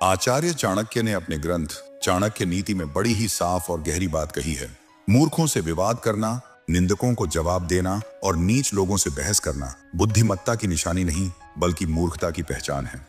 आचार्य चाणक्य ने अपने ग्रंथ चाणक्य नीति में बड़ी ही साफ और गहरी बात कही है। मूर्खों से विवाद करना, निंदकों को जवाब देना और नीच लोगों से बहस करना बुद्धिमत्ता की निशानी नहीं बल्कि मूर्खता की पहचान है।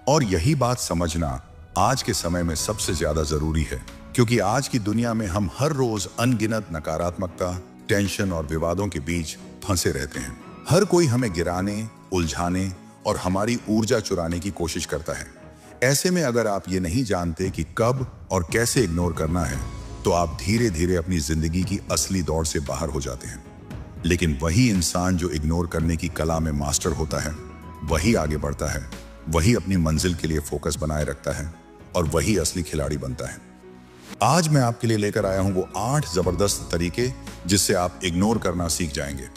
और यही बात समझना आज के समय में सबसे ज्यादा जरूरी है, क्योंकि आज की दुनिया में हम हर रोज अनगिनत नकारात्मकता, टेंशन और विवादों के बीच फंसे रहते हैं। हर कोई हमें गिराने, उलझाने और हमारी ऊर्जा चुराने की कोशिश करता है। ऐसे में अगर आप ये नहीं जानते कि कब और कैसे इग्नोर करना है, तो आप धीरे धीरे अपनी जिंदगी की असली दौड़ से बाहर हो जाते हैं। लेकिन वही इंसान जो इग्नोर करने की कला में मास्टर होता है, वही आगे बढ़ता है, वही अपनी मंजिल के लिए फोकस बनाए रखता है और वही असली खिलाड़ी बनता है। आज मैं आपके लिए लेकर आया हूं वो 8 जबरदस्त तरीके जिससे आप इग्नोर करना सीख जाएंगे।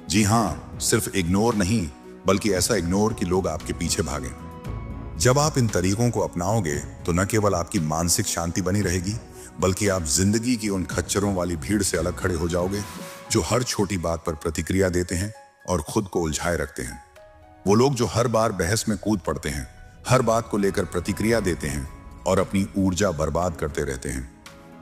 जी हाँ, सिर्फ इग्नोर नहीं बल्कि ऐसा इग्नोर कि लोग आपके पीछे भागें। जब आप इन तरीकों को अपनाओगे तो न केवल आपकी मानसिक शांति बनी रहेगी, बल्कि आप जिंदगी की उन खच्चरों वाली भीड़ से अलग खड़े हो जाओगे जो हर छोटी बात पर प्रतिक्रिया देते हैं और खुद को उलझाए रखते हैं। वो लोग जो हर बार बहस में कूद पड़ते हैं, हर बात को लेकर प्रतिक्रिया देते हैं और अपनी ऊर्जा बर्बाद करते रहते हैं।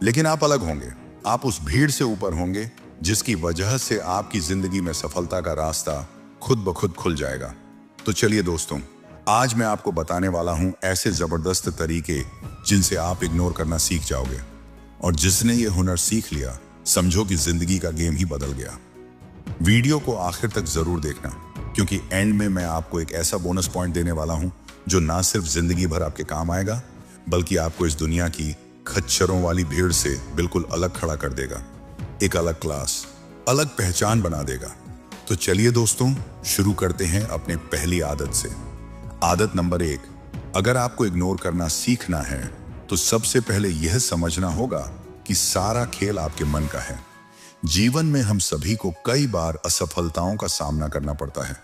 लेकिन आप अलग होंगे, आप उस भीड़ से ऊपर होंगे जिसकी वजह से आपकी जिंदगी में सफलता का रास्ता खुद ब खुद खुल जाएगा। तो चलिए दोस्तों, आज मैं आपको बताने वाला हूं ऐसे जबरदस्त तरीके जिनसे आप इग्नोर करना सीख जाओगे, और जिसने ये हुनर सीख लिया, समझो कि जिंदगी का गेम ही बदल गया। वीडियो को आखिर तक जरूर देखना, क्योंकि एंड में मैं आपको एक ऐसा बोनस पॉइंट देने वाला हूं जो ना सिर्फ जिंदगी भर आपके काम आएगा, बल्कि आपको इस दुनिया की खच्चरों वाली भीड़ से बिल्कुल अलग खड़ा कर देगा। एक अलग क्लास, अलग पहचान बना देगा। तो चलिए दोस्तों, शुरू करते हैं अपने पहली आदत से। आदत नंबर 1, अगर आपको इग्नोर करना सीखना है तो सबसे पहले यह समझना होगा कि सारा खेल आपके मन का है। जीवन में हम सभी को कई बार असफलताओं का सामना करना पड़ता है,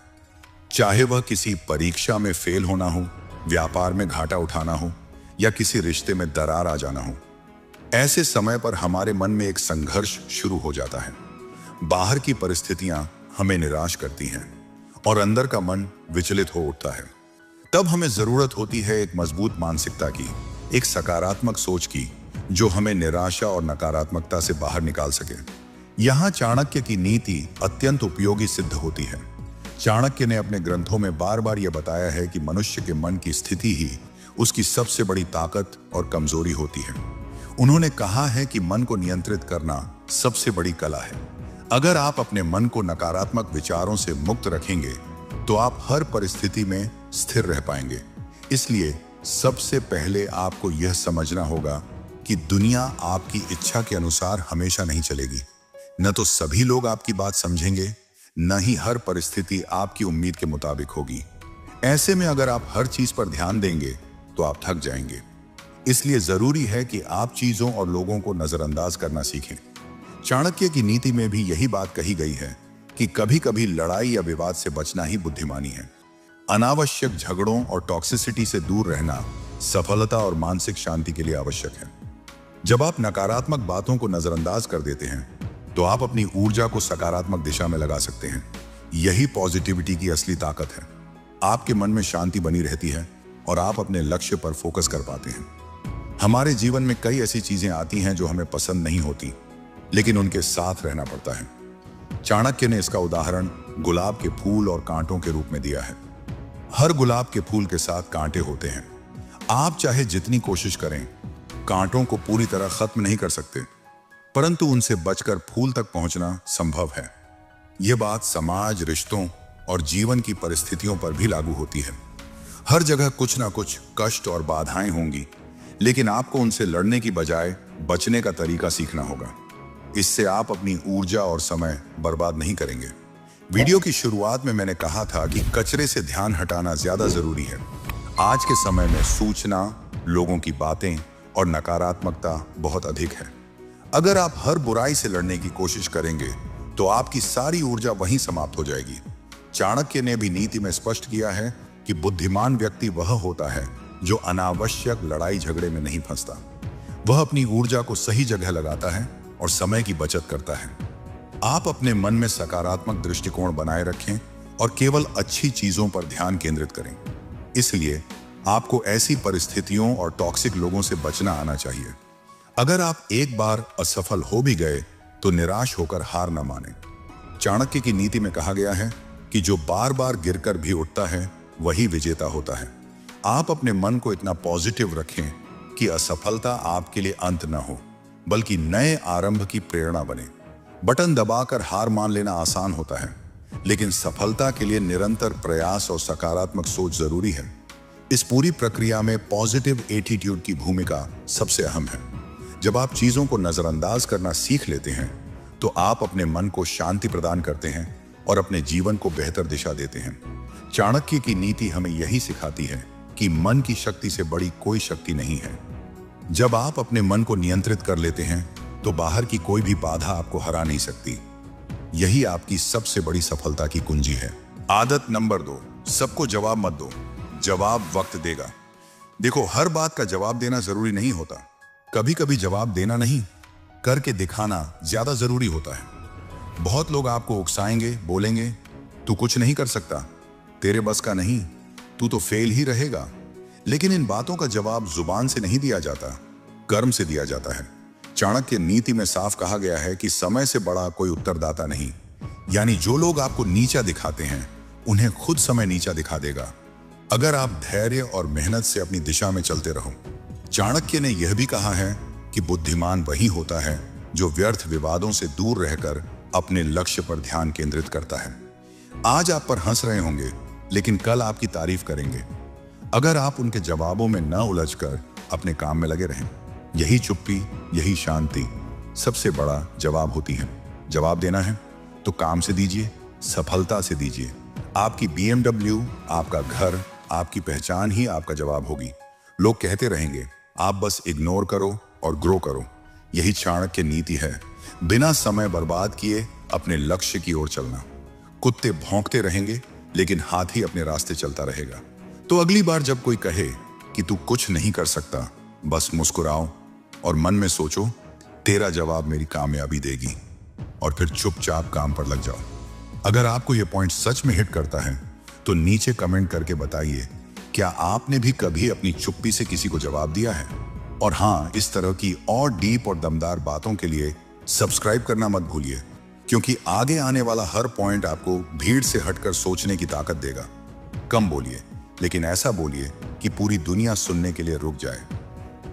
चाहे वह किसी परीक्षा में फेल होना हो, व्यापार में घाटा उठाना हो या किसी रिश्ते में दरार आ जाना हो। ऐसे समय पर हमारे मन में एक संघर्ष शुरू हो जाता है। बाहर की परिस्थितियां हमें निराश करती हैं और अंदर का मन विचलित हो उठता है। तब हमें जरूरत होती है एक मजबूत मानसिकता की, एक सकारात्मक सोच की, जो हमें निराशा और नकारात्मकता से बाहर निकाल सके। यहाँ चाणक्य की नीति अत्यंत उपयोगी सिद्ध होती है। चाणक्य ने अपने ग्रंथों में बार बार यह बताया है कि मनुष्य के मन की स्थिति ही उसकी सबसे बड़ी ताकत और कमजोरी होती है। उन्होंने कहा है कि मन को नियंत्रित करना सबसे बड़ी कला है। अगर आप अपने मन को नकारात्मक विचारों से मुक्त रखेंगे तो आप हर परिस्थिति में स्थिर रह पाएंगे। इसलिए सबसे पहले आपको यह समझना होगा कि दुनिया आपकी इच्छा के अनुसार हमेशा नहीं चलेगी। न तो सभी लोग आपकी बात समझेंगे, न ही हर परिस्थिति आपकी उम्मीद के मुताबिक होगी। ऐसे में अगर आप हर चीज पर ध्यान देंगे तो आप थक जाएंगे। इसलिए जरूरी है कि आप चीजों और लोगों को नजरअंदाज करना सीखें। चाणक्य की नीति में भी यही बात कही गई है कि कभी कभी लड़ाई या विवाद से बचना ही बुद्धिमानी है। अनावश्यक झगड़ों और टॉक्सिसिटी से दूर रहना सफलता और मानसिक शांति के लिए आवश्यक है। जब आप नकारात्मक बातों को नजरअंदाज कर देते हैं तो आप अपनी ऊर्जा को सकारात्मक दिशा में लगा सकते हैं। यही पॉजिटिविटी की असली ताकत है। आपके मन में शांति बनी रहती है और आप अपने लक्ष्य पर फोकस कर पाते हैं। हमारे जीवन में कई ऐसी चीजें आती हैं जो हमें पसंद नहीं होती, लेकिन उनके साथ रहना पड़ता है। चाणक्य ने इसका उदाहरण गुलाब के फूल और कांटों के रूप में दिया है। हर गुलाब के फूल के साथ कांटे होते हैं। आप चाहे जितनी कोशिश करें, कांटों को पूरी तरह खत्म नहीं कर सकते, परंतु उनसे बचकर फूल तक पहुंचना संभव है। यह बात समाज, रिश्तों और जीवन की परिस्थितियों पर भी लागू होती है। हर जगह कुछ ना कुछ कष्ट और बाधाएं होंगी, लेकिन आपको उनसे लड़ने की बजाय बचने का तरीका सीखना होगा। इससे आप अपनी ऊर्जा और समय बर्बाद नहीं करेंगे। वीडियो की शुरुआत में मैंने कहा था कि कचरे से ध्यान हटाना ज्यादा जरूरी है। आज के समय में सूचना, लोगों की बातें और नकारात्मकता बहुत अधिक है। अगर आप हर बुराई से लड़ने की कोशिश करेंगे तो आपकी सारी ऊर्जा वहीं समाप्त हो जाएगी। चाणक्य ने भी नीति में स्पष्ट किया है कि बुद्धिमान व्यक्ति वह होता है जो अनावश्यक लड़ाई झगड़े में नहीं फंसता। वह अपनी ऊर्जा को सही जगह लगाता है और समय की बचत करता है। आप अपने मन में सकारात्मक दृष्टिकोण बनाए रखें और केवल अच्छी चीजों पर ध्यान केंद्रित करें। इसलिए आपको ऐसी परिस्थितियों और टॉक्सिक लोगों से बचना आना चाहिए। अगर आप एक बार असफल हो भी गए तो निराश होकर हार न माने। चाणक्य की नीति में कहा गया है कि जो बार बार गिरकर भी उठता है वही विजेता होता है। आप अपने मन को इतना पॉजिटिव रखें कि असफलता आपके लिए अंत न हो, बल्कि नए आरंभ की प्रेरणा बने। बटन दबाकर हार मान लेना आसान होता है, लेकिन सफलता के लिए निरंतर प्रयास और सकारात्मक सोच जरूरी है। इस पूरी प्रक्रिया में पॉजिटिव एटीट्यूड की भूमिका सबसे अहम है। जब आप चीजों को नजरअंदाज करना सीख लेते हैं तो आप अपने मन को शांति प्रदान करते हैं और अपने जीवन को बेहतर दिशा देते हैं। चाणक्य की नीति हमें यही सिखाती है कि मन की शक्ति से बड़ी कोई शक्ति नहीं है। जब आप अपने मन को नियंत्रित कर लेते हैं तो बाहर की कोई भी बाधा आपको हरा नहीं सकती। यही आपकी सबसे बड़ी सफलता की कुंजी है। आदत नंबर 2, सबको जवाब मत दो, जवाब वक्त देगा। देखो, हर बात का जवाब देना जरूरी नहीं होता। कभी कभी जवाब देना नहीं, करके दिखाना ज्यादा जरूरी होता है। बहुत लोग आपको उकसाएंगे, बोलेंगे तू कुछ नहीं कर सकता, तेरे बस का नहीं, तू तो फेल ही रहेगा। लेकिन इन बातों का जवाब जुबान से नहीं दिया जाता, कर्म से दिया जाता है। चाणक्य नीति में साफ कहा गया है कि समय से बड़ा कोई उत्तरदाता नहीं। यानी जो लोग आपको नीचा दिखाते हैं उन्हें खुद समय नीचा दिखा देगा, अगर आप धैर्य और मेहनत से अपनी दिशा में चलते रहो। चाणक्य ने यह भी कहा है कि बुद्धिमान वही होता है जो व्यर्थ विवादों से दूर रहकर अपने लक्ष्य पर ध्यान केंद्रित करता है। आज आप पर हंस रहे होंगे, लेकिन कल आपकी तारीफ करेंगे, अगर आप उनके जवाबों में न उलझकर अपने काम में लगे रहें। यही चुप्पी, यही शांति सबसे बड़ा जवाब होती है। जवाब देना है तो काम से दीजिए, सफलता से दीजिए। आपकी BMW, आपका घर, आपकी पहचान ही आपका जवाब होगी। लोग कहते रहेंगे, आप बस इग्नोर करो और ग्रो करो। यही चाणक्य नीति है, बिना समय बर्बाद किए अपने लक्ष्य की ओर चलना। कुत्ते भौंकते रहेंगे, लेकिन हाथी अपने रास्ते चलता रहेगा। तो अगली बार जब कोई कहे कि तू कुछ नहीं कर सकता, बस मुस्कुराओ और मन में सोचो, तेरा जवाब मेरी कामयाबी देगी, और फिर चुपचाप काम पर लग जाओ। अगर आपको यह पॉइंट सच में हिट करता है तो नीचे कमेंट करके बताइए, क्या आपने भी कभी अपनी चुप्पी से किसी को जवाब दिया है? और हाँ, इस तरह की और डीप और दमदार बातों के लिए सब्सक्राइब करना मत भूलिए, क्योंकि आगे आने वाला हर पॉइंट आपको भीड़ से हटकर सोचने की ताकत देगा। कम बोलिए, लेकिन ऐसा बोलिए कि पूरी दुनिया सुनने के लिए रुक जाए।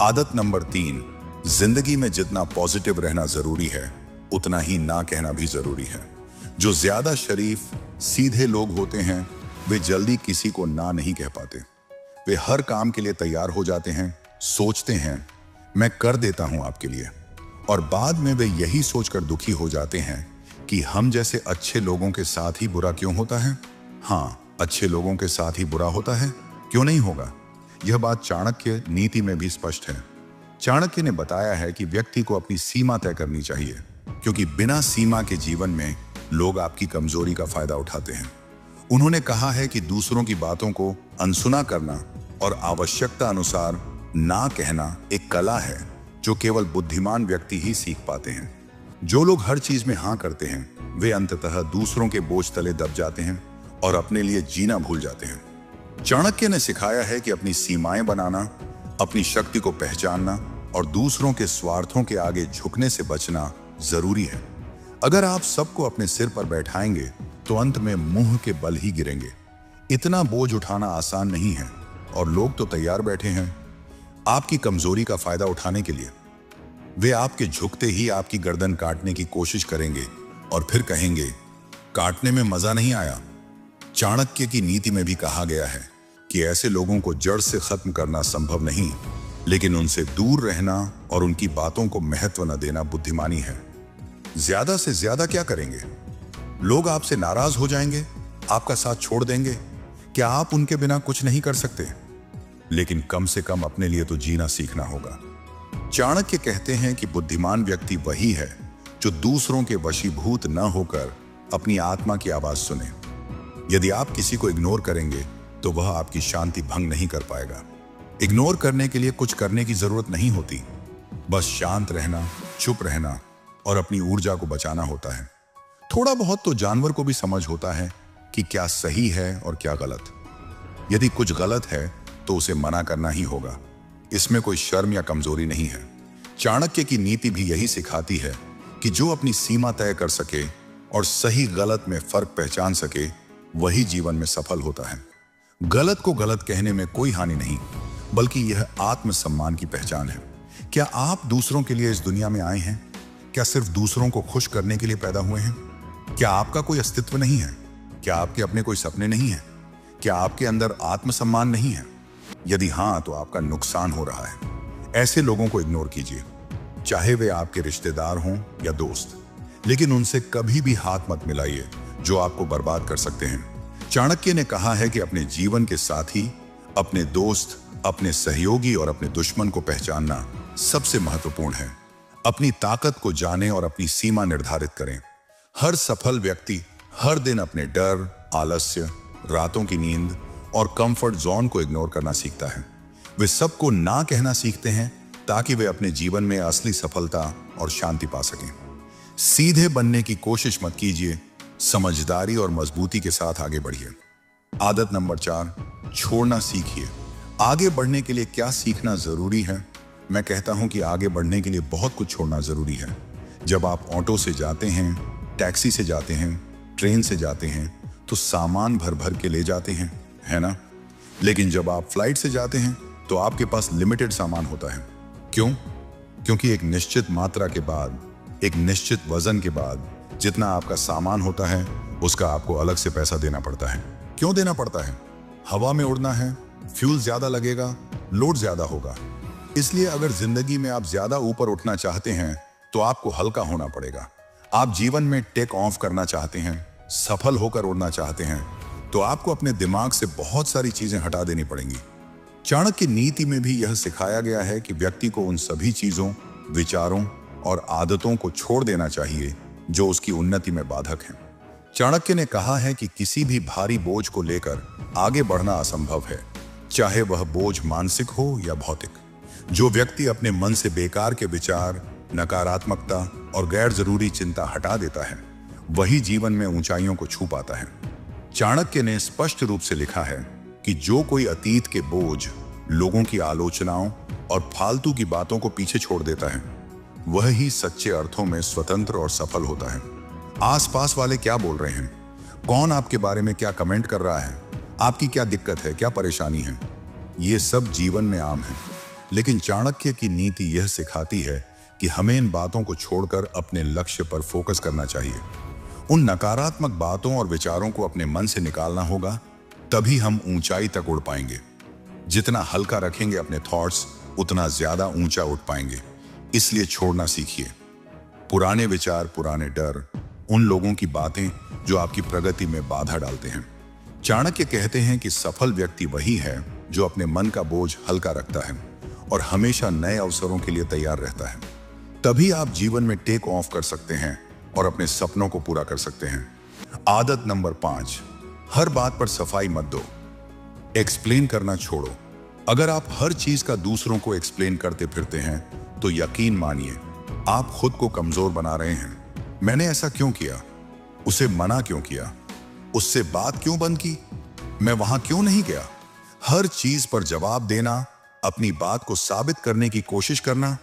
आदत नंबर 3, जिंदगी में जितना पॉजिटिव रहना जरूरी है उतना ही ना कहना भी जरूरी है। जो ज्यादा शरीफ, सीधे लोग होते हैं वे जल्दी किसी को ना नहीं कह पाते। वे हर काम के लिए तैयार हो जाते हैं, सोचते हैं मैं कर देता हूं आपके लिए, और बाद में वे यही सोचकर दुखी हो जाते हैं कि हम जैसे अच्छे लोगों के साथ ही बुरा क्यों होता है। हाँ, अच्छे लोगों के साथ ही बुरा होता है, क्यों नहीं होगा। यह बात चाणक्य नीति में भी स्पष्ट है। चाणक्य ने बताया है कि व्यक्ति को अपनी सीमा तय करनी चाहिए, क्योंकि बिना सीमा के जीवन में लोग आपकी कमजोरी का फायदा उठाते हैं। उन्होंने कहा है कि दूसरों की बातों को अनसुना करना और आवश्यकता अनुसार ना कहना एक कला है जो केवल बुद्धिमान व्यक्ति ही सीख पाते हैं। जो लोग हर चीज में हाँ करते हैं वे अंततः दूसरों के बोझ तले दब जाते हैं और अपने लिए जीना भूल जाते हैं। चाणक्य ने सिखाया है कि अपनी सीमाएं बनाना, अपनी शक्ति को पहचानना और दूसरों के स्वार्थों के आगे झुकने से बचना जरूरी है। अगर आप सबको अपने सिर पर बैठाएंगे तो अंत में मुंह के बल ही गिरेंगे। इतना बोझ उठाना आसान नहीं है और लोग तो तैयार बैठे हैं आपकी कमजोरी का फायदा उठाने के लिए। वे आपके झुकते ही आपकी गर्दन काटने की कोशिश करेंगे और फिर कहेंगे, काटने में मजा नहीं आया। चाणक्य की नीति में भी कहा गया है कि ऐसे लोगों को जड़ से खत्म करना संभव नहीं, लेकिन उनसे दूर रहना और उनकी बातों को महत्व न देना बुद्धिमानी है। ज्यादा से ज्यादा क्या करेंगे? लोग आपसे नाराज हो जाएंगे, आपका साथ छोड़ देंगे। क्या आप उनके बिना कुछ नहीं कर सकते? लेकिन कम से कम अपने लिए तो जीना सीखना होगा। चाणक्य कहते हैं कि बुद्धिमान व्यक्ति वही है जो दूसरों के वशीभूत न होकर अपनी आत्मा की आवाज सुने। यदि आप किसी को इग्नोर करेंगे तो वह आपकी शांति भंग नहीं कर पाएगा। इग्नोर करने के लिए कुछ करने की जरूरत नहीं होती, बस शांत रहना, चुप रहना और अपनी ऊर्जा को बचाना होता है। थोड़ा बहुत तो जानवर को भी समझ होता है कि क्या सही है और क्या गलत। यदि कुछ गलत है तो उसे मना करना ही होगा। इसमें कोई शर्म या कमजोरी नहीं है। चाणक्य की नीति भी यही सिखाती है कि जो अपनी सीमा तय कर सके और सही गलत में फर्क पहचान सके, वही जीवन में सफल होता है। गलत को गलत कहने में कोई हानि नहीं, बल्कि यह आत्मसम्मान की पहचान है। क्या आप दूसरों के लिए इस दुनिया में आए हैं? क्या सिर्फ दूसरों को खुश करने के लिए पैदा हुए हैं? क्या आपका कोई अस्तित्व नहीं है? क्या आपके अपने कोई सपने नहीं हैं? क्या आपके अंदर आत्मसम्मान नहीं है? यदि हां, तो आपका नुकसान हो रहा है। ऐसे लोगों को इग्नोर कीजिए, चाहे वे आपके रिश्तेदार हों या दोस्त, लेकिन उनसे कभी भी हाथ मत मिलाइए जो आपको बर्बाद कर सकते हैं। चाणक्य ने कहा है कि अपने जीवन के साथी, अपने दोस्त, अपने सहयोगी और अपने दुश्मन को पहचानना सबसे महत्वपूर्ण है। अपनी ताकत को जानें और अपनी सीमा निर्धारित करें। हर सफल व्यक्ति हर दिन अपने डर, आलस्य, रातों की नींद और कंफर्ट जोन को इग्नोर करना सीखता है। वे सबको ना कहना सीखते हैं ताकि वे अपने जीवन में असली सफलता और शांति पा सकें। सीधे बनने की कोशिश मत कीजिए, समझदारी और मजबूती के साथ आगे बढ़िए। आदत नंबर 4, छोड़ना सीखिए। आगे बढ़ने के लिए क्या सीखना जरूरी है? मैं कहता हूं कि आगे बढ़ने के लिए बहुत कुछ छोड़ना जरूरी है। जब आप ऑटो से जाते हैं, टैक्सी से जाते हैं, ट्रेन से जाते हैं, तो सामान भर भर के ले जाते हैं, है ना? लेकिन जब आप फ्लाइट से जाते हैं तो आपके पास लिमिटेड सामान होता है। क्यों? क्योंकि एक निश्चित मात्रा के बाद, एक निश्चित वजन के बाद जितना आपका सामान होता है, उसका आपको अलग से पैसा देना पड़ता है। क्यों देना पड़ता है? हवा में उड़ना है, फ्यूल ज्यादा लगेगा, लोड ज्यादा होगा। इसलिए अगर जिंदगी में आप ज्यादा ऊपर उठना चाहते हैं तो आपको हल्का होना पड़ेगा। आप जीवन में टेक ऑफ करना चाहते हैं, सफल होकर उड़ना चाहते हैं, तो आपको अपने दिमाग से बहुत सारी चीजें हटा देनी पड़ेंगी। चाणक्य नीति में भी यह सिखाया गया है कि व्यक्ति को उन सभी चीजों, विचारों और आदतों को छोड़ देना चाहिए जो उसकी उन्नति में बाधक हैं। चाणक्य ने कहा है कि किसी भी भारी बोझ को लेकर आगे बढ़ना असंभव है, चाहे वह बोझ मानसिक हो या भौतिक। जो व्यक्ति अपने मन से बेकार के विचार, नकारात्मकता और गैर जरूरी चिंता हटा देता है, वही जीवन में ऊंचाइयों को छू पाता है। चाणक्य ने स्पष्ट रूप से लिखा है कि जो कोई अतीत के बोझ, लोगों की आलोचनाओं और फालतू की बातों को पीछे छोड़ देता है, वह ही सच्चे अर्थों में स्वतंत्र और सफल होता है। आसपास वाले क्या बोल रहे हैं, कौन आपके बारे में क्या कमेंट कर रहा है, आपकी क्या दिक्कत है, क्या परेशानी है, ये सब जीवन में आम है। लेकिन चाणक्य की नीति यह सिखाती है कि हमें इन बातों को छोड़कर अपने लक्ष्य पर फोकस करना चाहिए। उन नकारात्मक बातों और विचारों को अपने मन से निकालना होगा, तभी हम ऊंचाई तक उड़ पाएंगे। जितना हल्का रखेंगे अपने थॉट्स, उतना ज्यादा ऊंचा उठ पाएंगे। इसलिए छोड़ना सीखिए। पुराने विचार, पुराने डर, उन लोगों की बातें जो आपकी प्रगति में बाधा डालते हैं। चाणक्य कहते हैं कि सफल व्यक्ति वही है जो अपने मन का बोझ हल्का रखता है और हमेशा नए अवसरों के लिए तैयार रहता है। तभी आप जीवन में टेक ऑफ कर सकते हैं और अपने सपनों को पूरा कर सकते हैं। आदत नंबर 5, हर बात पर सफाई मत दो। एक्सप्लेन करना छोड़ो। अगर आप हर चीज का दूसरों को एक्सप्लेन करते फिरते हैं तो यकीन मानिए आप खुद को कमजोर बना रहे हैं। मैंने ऐसा क्यों किया, उसे मना क्यों किया, उससे बात क्यों बंद की, मैं वहां क्यों नहीं गया। हर चीज पर जवाब देना, अपनी बात को साबित करने की कोशिश करना,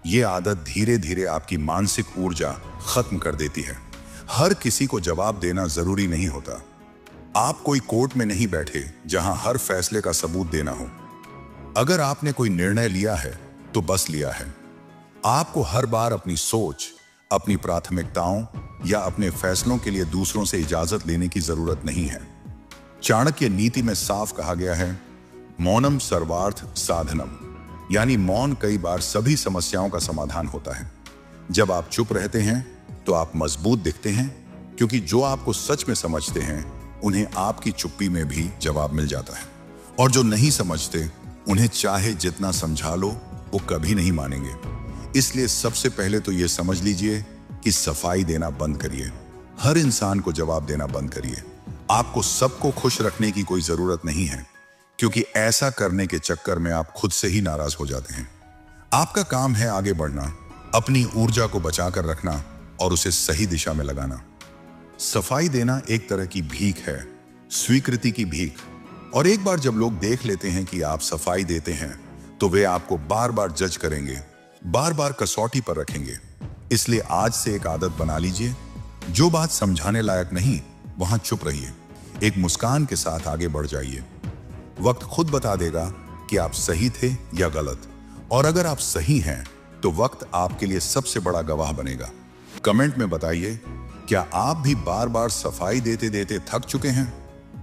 यह आदत धीरे धीरे आपकी मानसिक ऊर्जा खत्म कर देती है। हर किसी को जवाब देना जरूरी नहीं होता। आप कोई कोर्ट में नहीं बैठे जहां हर फैसले का सबूत देना हो। अगर आपने कोई निर्णय लिया है तो बस लिया है। आपको हर बार अपनी सोच, अपनी प्राथमिकताओं या अपने फैसलों के लिए दूसरों से इजाजत लेने की जरूरत नहीं है। चाणक्य नीति में साफ कहा गया है, मौनम सर्वार्थ साधनम, यानी मौन कई बार सभी समस्याओं का समाधान होता है। जब आप चुप रहते हैं तो आप मजबूत दिखते हैं, क्योंकि जो आपको सच में समझते हैं उन्हें आपकी चुप्पी में भी जवाब मिल जाता है, और जो नहीं समझते उन्हें चाहे जितना समझा लो वो कभी नहीं मानेंगे। इसलिए सबसे पहले तो ये समझ लीजिए कि सफाई देना बंद करिए। हर इंसान को जवाब देना बंद करिए। आपको सबको खुश रखने की कोई जरूरत नहीं है, क्योंकि ऐसा करने के चक्कर में आप खुद से ही नाराज हो जाते हैं। आपका काम है आगे बढ़ना, अपनी ऊर्जा को बचाकर रखना और उसे सही दिशा में लगाना। सफाई देना एक तरह की भीख है, स्वीकृति की भीख। और एक बार जब लोग देख लेते हैं कि आप सफाई देते हैं तो वे आपको बार बार जज करेंगे, बार बार कसौटी पर रखेंगे। इसलिए आज से एक आदत बना लीजिए, जो बात समझाने लायक नहीं वहां चुप रहिए, एक मुस्कान के साथ आगे बढ़ जाइए। वक्त खुद बता देगा कि आप सही थे या गलत, और अगर आप सही हैं तो वक्त आपके लिए सबसे बड़ा गवाह बनेगा। कमेंट में बताइए, क्या आप भी बार बार सफाई देते देते थक चुके हैं?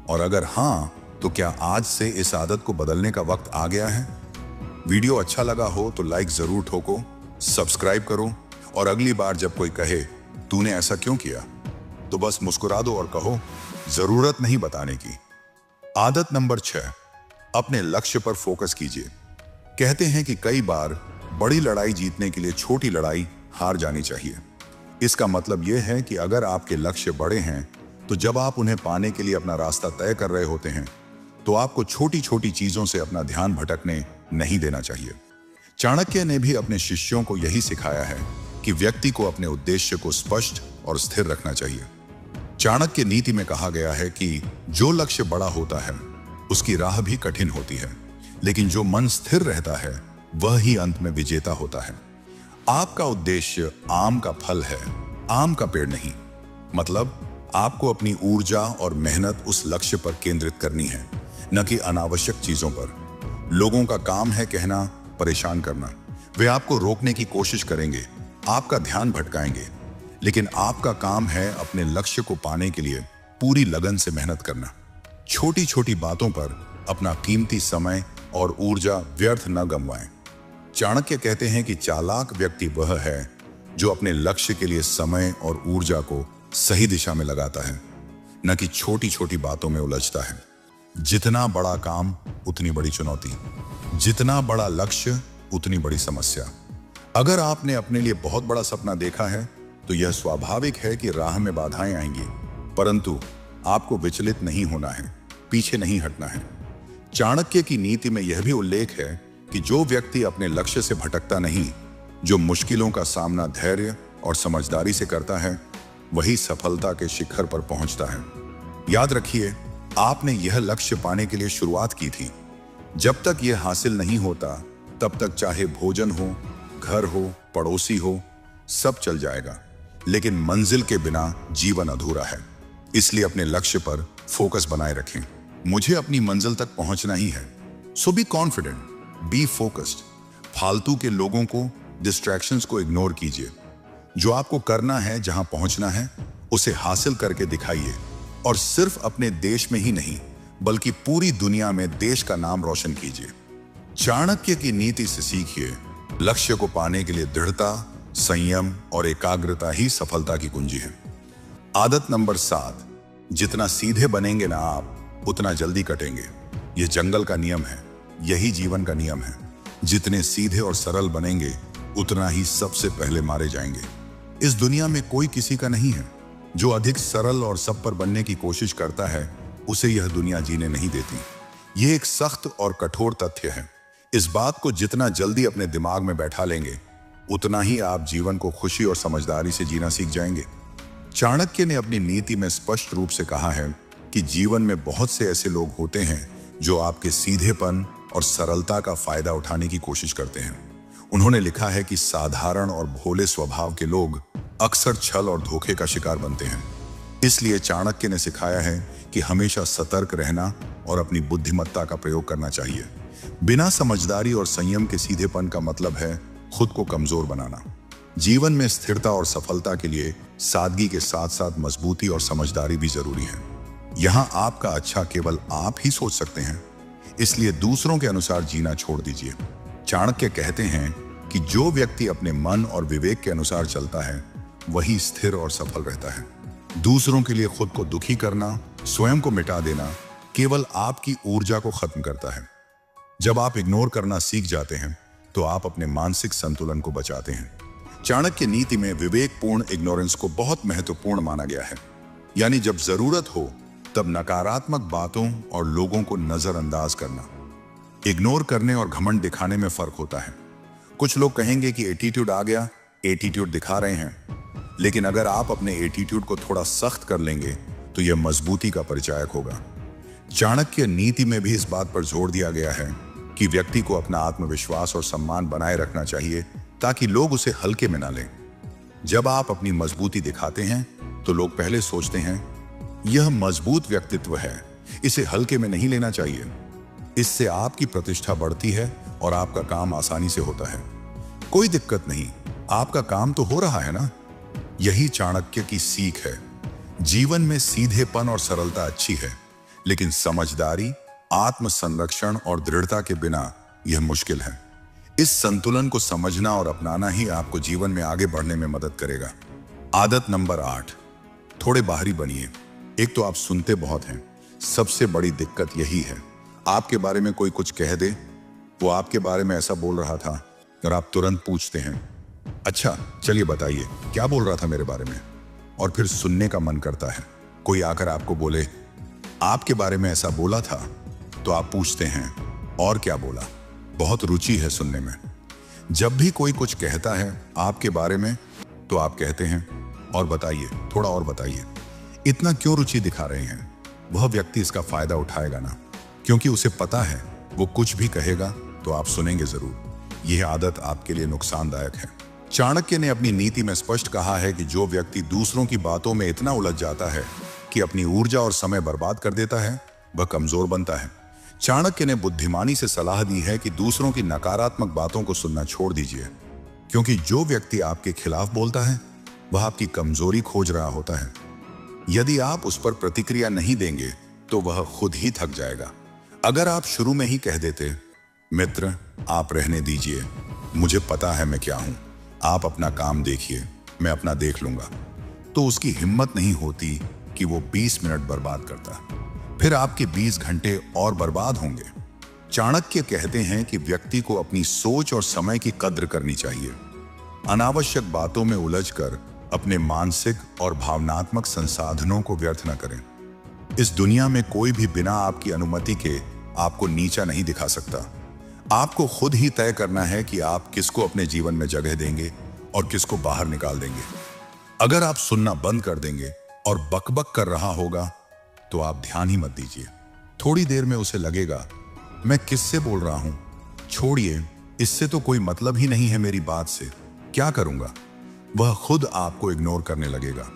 और अगर हां, तो क्या आज से इस आदत को बदलने का वक्त आ गया है? वीडियो अच्छा लगा हो तो लाइक जरूर ठोको, सब्सक्राइब करो, और अगली बार जब कोई कहे तूने ऐसा क्यों किया, तो बस मुस्कुरा दो और कहो जरूरत नहीं बताने की। आदत नंबर 6, अपने लक्ष्य पर फोकस कीजिए। कहते हैं कि कई बार बड़ी लड़ाई जीतने के लिए छोटी लड़ाई हार जानी चाहिए। इसका मतलब यह है कि अगर आपके लक्ष्य बड़े हैं तो जब आप उन्हें पाने के लिए अपना रास्ता तय कर रहे होते हैं तो आपको छोटी छोटी चीजों से अपना ध्यान भटकने नहीं देना चाहिए। चाणक्य ने भी अपने शिष्यों को यही सिखाया है कि व्यक्ति को अपने उद्देश्य को स्पष्ट और स्थिर रखना चाहिए। चाणक्य नीति में कहा गया है कि जो लक्ष्य बड़ा होता है उसकी राह भी कठिन होती है, लेकिन जो मन स्थिर रहता है वह ही अंत में विजेता होता है। आपका उद्देश्य आम का फल है, आम का पेड़ नहीं। मतलब आपको अपनी ऊर्जा और मेहनत उस लक्ष्य पर केंद्रित करनी है, न कि अनावश्यक चीजों पर। लोगों का काम है कहना, परेशान करना। वे आपको रोकने की कोशिश करेंगे, आपका ध्यान भटकाएंगे, लेकिन आपका काम है अपने लक्ष्य को पाने के लिए पूरी लगन से मेहनत करना। छोटी छोटी बातों पर अपना कीमती समय और ऊर्जा व्यर्थ न गंवाएं। चाणक्य कहते हैं कि चालाक व्यक्ति वह है जो अपने लक्ष्य के लिए समय और ऊर्जा को सही दिशा में लगाता है, न कि छोटी छोटी बातों में उलझता है। जितना बड़ा काम उतनी बड़ी चुनौती, जितना बड़ा लक्ष्य उतनी बड़ी समस्या। अगर आपने अपने लिए बहुत बड़ा सपना देखा है तो यह स्वाभाविक है कि राह में बाधाएं आएंगी, परंतु आपको विचलित नहीं होना है, पीछे नहीं हटना है। चाणक्य की नीति में यह भी उल्लेख है कि जो व्यक्ति अपने लक्ष्य से भटकता नहीं, जो मुश्किलों का सामना धैर्य और समझदारी से करता है, वही सफलता के शिखर पर पहुंचता है। याद रखिए, आपने यह लक्ष्य पाने के लिए शुरुआत की थी। जब तक यह हासिल नहीं होता तब तक चाहे भोजन हो, घर हो, पड़ोसी हो, सब चल जाएगा, लेकिन मंजिल के बिना जीवन अधूरा है। इसलिए अपने लक्ष्य पर फोकस बनाए रखें। मुझे अपनी मंजिल तक पहुंचना ही है, सो बी कॉन्फिडेंट, बी फोकस्ड। फालतू के लोगों को, डिस्ट्रैक्शंस को इग्नोर कीजिए। जो आपको करना है, जहां पहुंचना है, उसे हासिल करके दिखाइए, और सिर्फ अपने देश में ही नहीं बल्कि पूरी दुनिया में देश का नाम रोशन कीजिए। चाणक्य की नीति से सीखिए, लक्ष्य को पाने के लिए दृढ़ता, संयम और एकाग्रता ही सफलता की कुंजी है। आदत नंबर 7, जितना सीधे बनेंगे ना आप, उतना जल्दी कटेंगे। यह जंगल का नियम है, यही जीवन का नियम है। जितने सीधे और सरल बनेंगे उतना ही सबसे पहले मारे जाएंगे। इस दुनिया में कोई किसी का नहीं है। जो अधिक सरल और सब पर बनने की कोशिश करता है उसे यह दुनिया जीने नहीं देती। यह एक सख्त और कठोर तथ्य है। इस बात को जितना जल्दी अपने दिमाग में बैठा लेंगे उतना ही आप जीवन को खुशी और समझदारी से जीना सीख जाएंगे। चाणक्य ने अपनी नीति में स्पष्ट रूप से कहा है कि जीवन में बहुत से ऐसे लोग होते हैं जो आपके सीधेपन और सरलता का फायदा उठाने की कोशिश करते हैं। उन्होंने लिखा है कि साधारण और भोले स्वभाव के लोग अक्सर छल और धोखे का शिकार बनते हैं। इसलिए चाणक्य ने सिखाया है कि हमेशा सतर्क रहना और अपनी बुद्धिमत्ता का प्रयोग करना चाहिए। बिना समझदारी और संयम के सीधेपन का मतलब है खुद को कमजोर बनाना। जीवन में स्थिरता और सफलता के लिए सादगी के साथ साथ मजबूती और समझदारी भी जरूरी है। यहाँ आपका अच्छा केवल आप ही सोच सकते हैं, इसलिए दूसरों के अनुसार जीना छोड़ दीजिए। चाणक्य कहते हैं कि जो व्यक्ति अपने मन और विवेक के अनुसार चलता है वही स्थिर और सफल रहता है। दूसरों के लिए खुद को दुखी करना, स्वयं को मिटा देना केवल आपकी ऊर्जा को खत्म करता है। जब आप इग्नोर करना सीख जाते हैं तो आप अपने मानसिक संतुलन को बचाते हैं। चाणक्य नीति में विवेकपूर्ण इग्नोरेंस को बहुत महत्वपूर्ण माना गया है। यानी जब जरूरत हो तब नकारात्मक बातों और लोगों को नजरअंदाज करना। इग्नोर करने और घमंड दिखाने में फर्क होता है। कुछ लोग कहेंगे कि एटीट्यूड आ गया, एटीट्यूड दिखा रहे हैं, लेकिन अगर आप अपने एटीट्यूड को थोड़ा सख्त कर लेंगे तो यह मजबूती का परिचायक होगा। चाणक्य नीति में भी इस बात पर जोर दिया गया है कि व्यक्ति को अपना आत्मविश्वास और सम्मान बनाए रखना चाहिए ताकि लोग उसे हल्के में ना लें। जब आप अपनी मजबूती दिखाते हैं तो लोग पहले सोचते हैं यह मजबूत व्यक्तित्व है, इसे हल्के में नहीं लेना चाहिए। इससे आपकी प्रतिष्ठा बढ़ती है और आपका काम आसानी से होता है। कोई दिक्कत नहीं, आपका काम तो हो रहा है ना। यही चाणक्य की सीख है। जीवन में सीधेपन और सरलता अच्छी है, लेकिन समझदारी, आत्म संरक्षण और दृढ़ता के बिना यह मुश्किल है। इस संतुलन को समझना और अपनाना ही आपको जीवन में आगे बढ़ने में मदद करेगा। आदत नंबर 8, थोड़े बाहरी बनिए। एक तो आप सुनते बहुत हैं, सबसे बड़ी दिक्कत यही है। आपके बारे में कोई कुछ कह दे, वो आपके बारे में ऐसा बोल रहा था, और आप तुरंत पूछते हैं अच्छा चलिए बताइए क्या बोल रहा था मेरे बारे में। और फिर सुनने का मन करता है। कोई आकर आपको बोले आपके बारे में ऐसा बोला था, तो आप पूछते हैं और क्या बोला। बहुत रुचि है सुनने में। जब भी कोई कुछ कहता है आपके बारे में, तो आप कहते हैं और बताइए, थोड़ा और बताइए। इतना क्यों रुचि दिखा रहे हैं? वह व्यक्ति इसका फायदा उठाएगा ना, क्योंकि उसे पता है वो कुछ भी कहेगा तो आप सुनेंगे जरूर। यह आदत आपके लिए नुकसानदायक है। चाणक्य ने अपनी नीति में स्पष्ट कहा है कि जो व्यक्ति दूसरों की बातों में इतना उलझ जाता है कि अपनी ऊर्जा और समय बर्बाद कर देता है, वह कमजोर बनता है। चाणक्य ने बुद्धिमानी से सलाह दी है कि दूसरों की नकारात्मक बातों को सुनना छोड़ दीजिए, क्योंकि जो व्यक्ति आपके खिलाफ बोलता है वह आपकी कमजोरी खोज रहा होता है। यदि आप उस पर प्रतिक्रिया नहीं देंगे तो वह खुद ही थक जाएगा। अगर आप शुरू में ही कह देते मित्र आप रहने दीजिए, मुझे पता है मैं क्या हूं, आप अपना काम देखिए, मैं अपना देख लूंगा, तो उसकी हिम्मत नहीं होती कि वो 20 मिनट बर्बाद करता। फिर आपके 20 घंटे और बर्बाद होंगे। चाणक्य कहते हैं कि व्यक्ति को अपनी सोच और समय की कद्र करनी चाहिए। अनावश्यक बातों में उलझकर अपने मानसिक और भावनात्मक संसाधनों को व्यर्थ न करें। इस दुनिया में कोई भी बिना आपकी अनुमति के आपको नीचा नहीं दिखा सकता। आपको खुद ही तय करना है कि आप किसको अपने जीवन में जगह देंगे और किसको बाहर निकाल देंगे। अगर आप सुनना बंद कर देंगे और बकबक कर रहा होगा तो आप ध्यान ही मत दीजिए। थोड़ी देर में उसे लगेगा मैं किससे बोल रहा हूं, छोड़िए, इससे तो कोई मतलब ही नहीं है मेरी बात से, क्या करूंगा। वह खुद आपको इग्नोर करने लगेगा।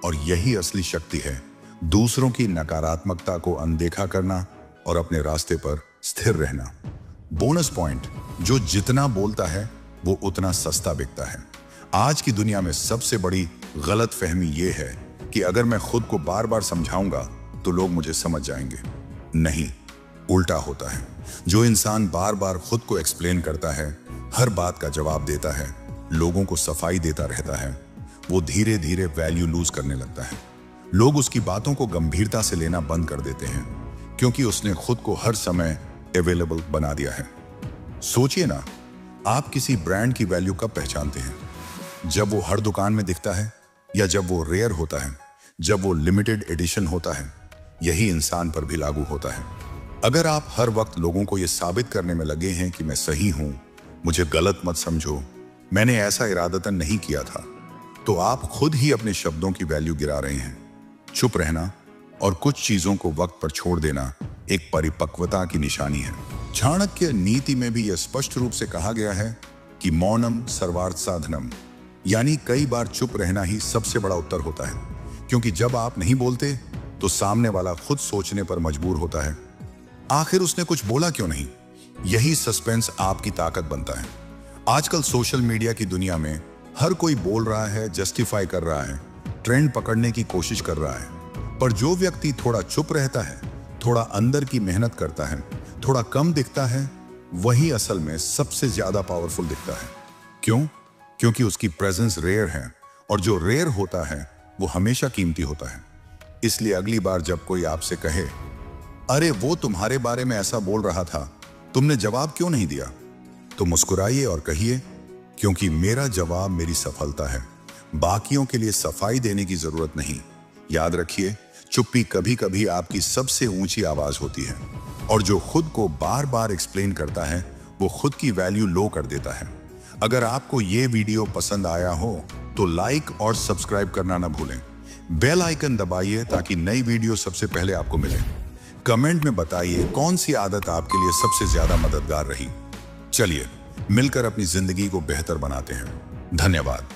और यही असली शक्ति है, दूसरों की नकारात्मकता को अनदेखा करना और अपने रास्ते पर स्थिर रहना। बोनस पॉइंट, जो जितना बोलता है वो उतना सस्ता बिकता है। आज की दुनिया में सबसे बड़ी गलतफहमी यह है कि अगर मैं खुद को बार बार समझाऊंगा तो लोग मुझे समझ जाएंगे। नहीं, उल्टा होता है। जो इंसान बार बार खुद को एक्सप्लेन करता है, हर बात का जवाब देता है, लोगों को सफाई देता रहता है, वो धीरे धीरे वैल्यू लूज करने लगता है। लोग उसकी बातों को गंभीरता से लेना बंद कर देते हैं, क्योंकि उसने खुद को हर समय अवेलेबल बना दिया है। सोचिए ना, आप किसी ब्रांड की वैल्यू कब पहचानते हैं? जब वो हर दुकान में दिखता है, या जब वो रेयर होता है, जब वो लिमिटेड एडिशन होता है। यही इंसान पर भी लागू होता है। अगर आप हर वक्त लोगों को यह साबित करने में लगे हैं कि मैं सही हूं, मुझे गलत मत समझो, मैंने ऐसा इरादतन नहीं किया था, तो आप खुद ही अपने शब्दों की वैल्यू गिरा रहे हैं। चुप रहना और कुछ चीजों को वक्त पर छोड़ देना एक परिपक्वता की निशानी है। चाणक्य नीति में भी यह स्पष्ट रूप से कहा गया है कि मौनम सर्वार्थ साधनम, यानी कई बार चुप रहना ही सबसे बड़ा उत्तर होता है। क्योंकि जब आप नहीं बोलते तो सामने वाला खुद सोचने पर मजबूर होता है, आखिर उसने कुछ बोला क्यों नहीं। यही सस्पेंस आपकी ताकत बनता है। आजकल सोशल मीडिया की दुनिया में हर कोई बोल रहा है, जस्टिफाई कर रहा है, ट्रेंड पकड़ने की कोशिश कर रहा है। पर जो व्यक्ति थोड़ा चुप रहता है, थोड़ा अंदर की मेहनत करता है, थोड़ा कम दिखता है, वही असल में सबसे ज्यादा पावरफुल दिखता है। क्यों? क्योंकि उसकी प्रेजेंस रेयर है, और जो रेयर होता है वो हमेशा कीमती होता है। इसलिए अगली बार जब कोई आपसे कहे अरे वो तुम्हारे बारे में ऐसा बोल रहा था, तुमने जवाब क्यों नहीं दिया, तो मुस्कुराइए और कहिए क्योंकि मेरा जवाब मेरी सफलता है, बाकियों के लिए सफाई देने की जरूरत नहीं। याद रखिए, चुप्पी कभी कभी आपकी सबसे ऊंची आवाज होती है, और जो खुद को बार बार एक्सप्लेन करता है वो खुद की वैल्यू लो कर देता है। अगर आपको ये वीडियो पसंद आया हो तो लाइक और सब्सक्राइब करना ना भूलें। बेल आइकन दबाइए ताकि नई वीडियो सबसे पहले आपको मिले। कमेंट में बताइए कौन सी आदत आपके लिए सबसे ज्यादा मददगार रही। चलिए मिलकर अपनी जिंदगी को बेहतर बनाते हैं। धन्यवाद।